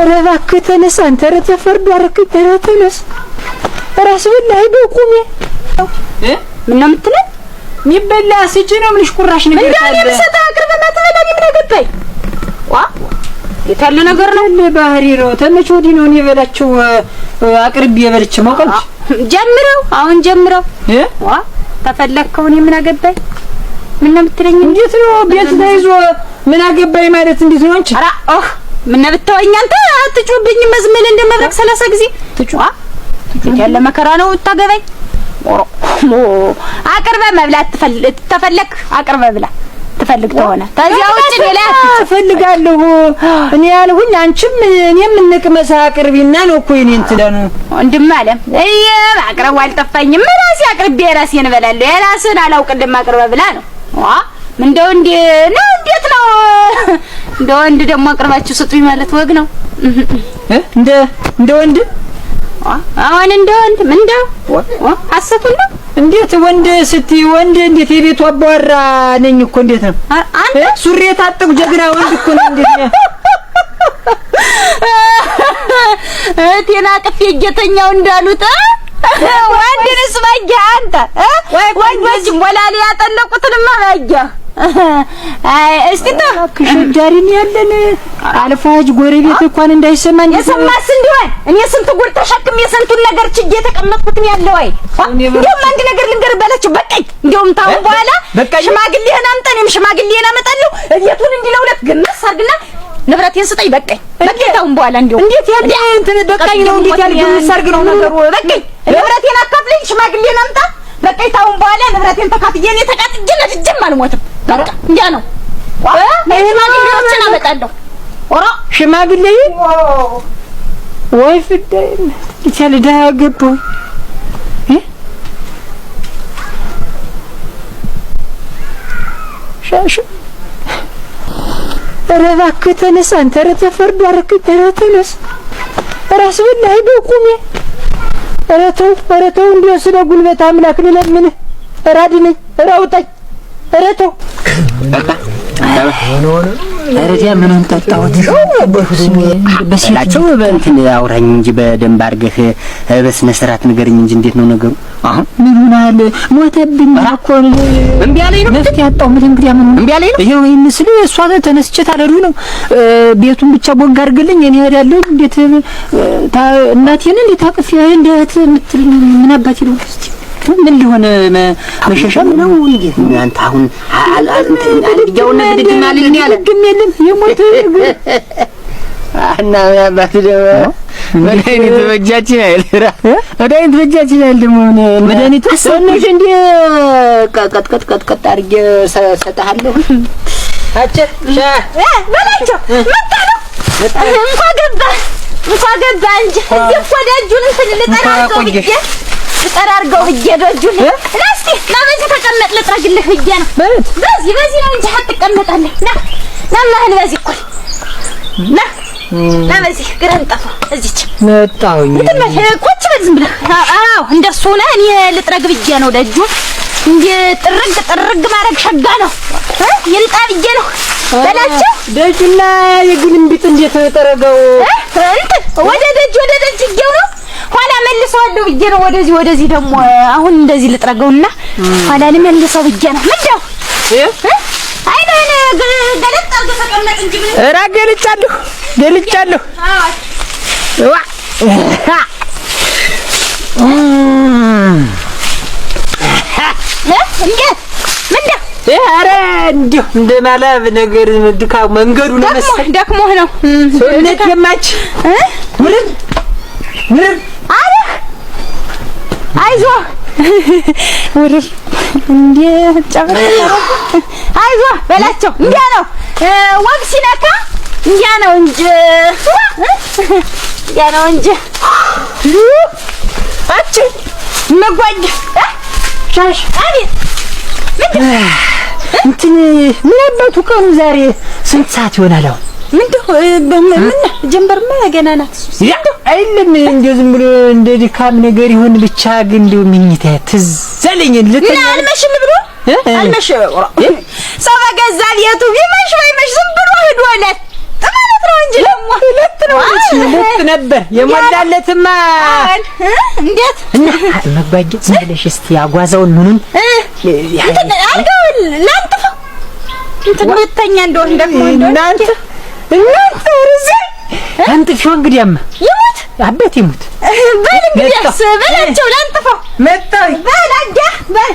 ረባክ ተነስ አንተ ረተፈርዱ አረክ ተነስ ራስ ብላይ በቁሜ ምን ነው የምትለው? ሚበላ ስጪ ነው ምንሽ ቁራሽ ነገር ታለ እንዴ ለምሰጣ አቅርበ ማተበላ ምን አገባኝ? ዋ የታለ ነገር ነው ባህሪ ነው ተመች ወዲ ነው የበላቸው አቅርብ የበልች መቀልሽ ጀምረው አሁን ጀምረው ዋ ተፈለከው እኔ ምን አገባኝ? ምን ነው የምትለኝ? እንዴት ነው ቤት ተይዞ ምን አገባኝ ማለት እንዴት ነው አንቺ? አራ ምን ነብተውኝ አንተ አትጩብኝ መዝመል እንደመብረቅ 30 ጊዜ ትጩዋ ያለ መከራ ነው ታገባኝ አቅርበ መብላት ተፈለክ አቅርበ ብላ ተፈልግ ተሆነ ታዚያ ውጭ ሌላ ተፈልጋለሁ እኔ ያልሁኝ አንቺም እኔም እንቅመሳ አቅርቢና ነው እኮ እኔ እንትዳኑ ወንድም አለም አቅርበው አልጠፋኝም ራሴ አቅርቤ ራሴን እበላለሁ የራስን አላውቅልም አቅርበ ብላ ነው እንደው እንዴት ነው እንደ ወንድ ደግሞ አቅርባችሁ ስጡኝ ማለት ወግ ነው እንደ ወንድ አሁን እንደ ወንድ ምንድነው ሐሰቱ ነው እንዴት ወንድ ስትይ ወንድ እንዴት የቤቱ አባወራ ነኝ እኮ እንዴት ነው አንተ ሱሪ የታጠቁ ጀግና ወንድ እኮ ነው እንዴት ነው እቴና ቅፍ የጌተኛው እንዳሉት ወንድንስ ባጃ አንተ ወንዶች ወላሊ ያጠለቁትንማ ባጃ እስቲ ከሽዳሪን ያለን አልፋጅ ጎረቤት እንኳን እንዳይሰማን የሰማስ እንዲሆን እኔ ስንት ጉር ተሸክም የስንቱን ነገር ችዬ ተቀመጥኩት ያለው አይ እንደውም አንድ ነገር ልንገር በላችሁ በቀኝ እንደውም ታው በኋላ ሽማግሌህን አምጣኔም ሽማግሌህን አመጣለሁ እየቱን እንዲለውለት ግንስ አርግና ንብረቴን ስጠኝ በቀኝ በቀኝታው በኋላ እንደው እንዴት ያለ እንትን በቀኝ ነው እንዴት ያለ ግንስ አርግ ነው ነገሩ በቀኝ ንብረቴን አካፍለኝ ሽማግሌህን አምጣ በቀኝታው በኋላ ንብረቴን ተካፍዬ እኔ ተቃጥጄ ለድጅም አልሞትም በቃ እንዴ ነው ሽማግሌዎችን አመጣለሁ ኦራ ሽማግሌ ወይ ፍዳይ ይቻለ ዳገቡ ሻሽ ረባክ ተነስ አንተ ረተፈርዱ አረክ ተነስ ራስ ብላይ በቁሜ ረተው እንዴ ስለ ጉልበት አምላክ ለምን ራድነኝ ራውጣኝ ረተው አረዲያ ምንን ተጣውት በሲላቸው በእንትን አውራኝ እንጂ በደንብ አርገህ በስነ ስርዓት ንገርኝ እንጂ እንዴት ነው ነገሩ? አሁን ምን ሆናል? ሞተብኝ እኮ እምቢ አለኝ ነው ነፍስ ያጣው ምን እንግዲህ ምን እምቢ አለኝ ነው ይሄው ይመስል እሷ ተነስቼ ታለሩ ነው ቤቱን ብቻ ቦግ አርግልኝ እኔ ሄዳለሁ እንዴት እናቴን እንዴት አቅፍ እንዴት ምትል ምን አባቴ ነው እስቲ ምን ሊሆን መሸሻም ነው እንዴ አንተ አሁን አንድያው ነግድ ማለት ነው ያለ ግን የለም የሞተ እና ያባቱ ደግሞ መድኃኒት በእጃችን አይልራ መድኃኒት በእጃችን አይል ደግሞ መድኃኒት ሰውነሽ እንዴ ቀጥቀጥ አድርጌ ሰጣለሁ አቸ በላቸው እንኳን ገባ እንጂ እዚህ ወዳጁን ልጠራርገው ብዬ ደጁን እስቲ ለበዚህ ተቀመጥ ልጥረግልህ ብዬ ነው በዚህ ነው እንጂ አትቀመጣለህ ና ማህል በዚህ እኮ ና በዚህ ግረንጠፋ እዚች መጣሁኝ ቁጭ በል ዝም ብለህ አዎ እንደሱ ነው እኔ ልጥረግ ብዬ ነው ደጁን እንዴ ጥርግ ማረግ ሸጋ ነው ይልጣ ብዬ ነው በላቸው ደጁና የግልምቢጥ እንዴት ተጠረገው ወደ ደጅ ይገው ነው ኋላ መልሰዋለሁ ብዬ ነው ወደዚህ ደግሞ አሁን እንደዚህ ልጥረገውና ኋላ ልመልሰው ብዬ ነው ምንድነው አይኔን ገለጥ አድርገህ ተቀመጥ እንጂ ኧረ ገልጫለሁ ዋ ምንድነው ኧረ እንዲሁ እንደማላብ ነገር ድካም መንገዱ ነው መሰለኝ ደክሞህ ነው ሰውነት የማች ምንም አረ አይዞህ ወርር እንዴ አይዞህ በላቸው እንዴ ነው ወግ ሲነካ እንዴ ነው እንጂ አጭ መጓጅ ሻሽ አቤት እንትን ምን አባቱ ቀኑ ዛሬ ስንት ሰዓት ይሆናል አሁን ምንድነው ጀንበርማ ገና ናት አይልም እንዴ ዝም ብሎ እንደ ድካም ነገር ይሁን ብቻ ግን እንደው ምኝታ ትዘለኝ ምን አልመሽም ብሎ አልመሽ ሰው በገዛ ቤቱ ቢመሽ ባይመሽ ዝም ብሎ ሄዶለት ማለት ነው እንጂ ደግሞ ሁለት ነው እንጂ ሁለት ነበር የሞላለትማ። እንዴት እና መጓጌ ዝም ብለሽ እስቲ አጓዛውን ምኑን አንተው ላንጥፈው እንትን ሁለተኛ እንደሆነ ደግሞ እናንተ ርዚ አንጥፊው እንግዲያማ ይሙት አቤት ይሙት በል እንግዲያስ በላቸው ላንጥፈው መጣ በል አጃ በል